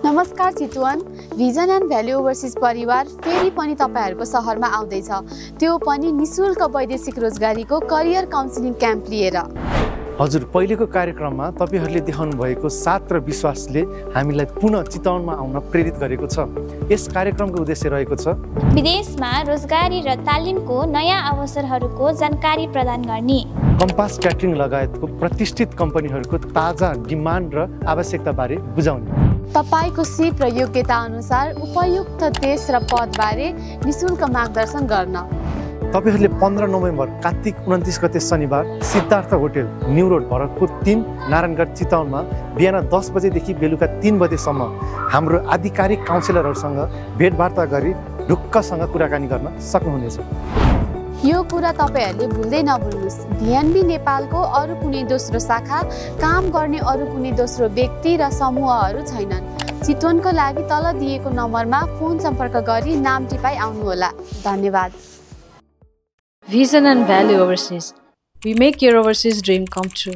नमस्कार Chitwan, vision and value overseas परिवार फेरि पनि तपाईहरुको शहरमा आउँदैछ, त्यो पनि निशुल्क वैदेशिक रोजगारीको करियर काउन्सिलिङ क्याम्प लिएर। हजुर, पहिलेको कार्यक्रममा तपाईहरुले देखाउनु भएको साथ र विश्वासले हामीलाई पुनः चितवनमा आउन प्रेरित गरेको छ। यस कार्यक्रमको उद्देश्य रहेको छ विदेशमा रोजगारी र तालिमको नयाँ अवसरहरूको जानकारी प्रदान गर्ने, कम्पास क्याटरिङ लगायतको प्रतिष्ठित कम्पनीहरूको ताजा डिमान्ड र आवश्यकता बारे बुझाउने, तपाईको सिप र योग्यता अनुसार उपयुक्त देश र पदबारे निशुल्क मार्गदर्शन गर्न। तपाईहरुले 15 नोभेम्बर कार्तिक 29 गते शनिबार Siddhartha hotel New Road Bharatpur 3 Narayangarh चितवनमा बिहान 10 बजेदेखि बेलुका 3 बजेसम्म हाम्रो आधिकारिक काउन्सिलरहरूसँग भेटवार्ता गरी ढुक्कसँग कुराकानी गर्न सक्नुहुनेछ। यो कुरा तपाईहरुले भुल्दै नभुल्नुस्। भिएनबी नेपालको अरु कुनै दोस्रो शाखा, काम गर्ने अरु कुनै दोस्रो व्यक्ति र समूहहरू छैनन्। चितवनको लागि तल दिएको नम्बरमा फोन सम्पर्क गरी नाम टिपाई आउनुहोला। धन्यवाद। Vision and Value Overseas. We make your overseas dream come true.